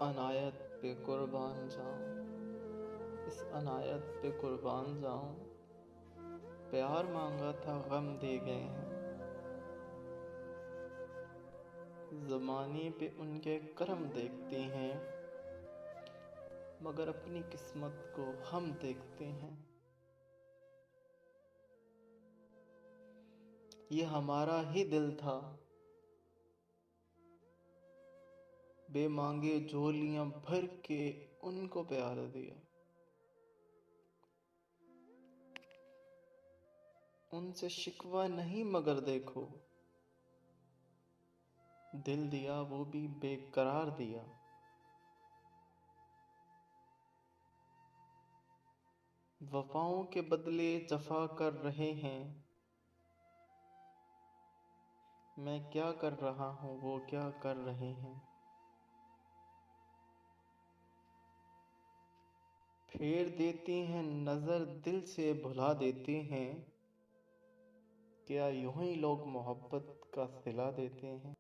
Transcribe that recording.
अनायत पे कुर्बान जाऊं, इस अनायत पे कुर्बान जाऊं। प्यार मांगा था गम दे गए हैं। ज़माने पे उनके कर्म देखते हैं, मगर अपनी किस्मत को हम देखते हैं। ये हमारा ही दिल था, बेमांगे झोलियां भर के उनको प्यार दिया। उनसे शिकवा नहीं मगर देखो, दिल दिया वो भी बेकरार दिया। वफाओं के बदले जफा कर रहे हैं। मैं क्या कर रहा हूँ वो क्या कर रहे हैं। फेर देते हैं नजर दिल से भुला देते हैं। क्या यूं ही लोग मोहब्बत का सिला देते हैं।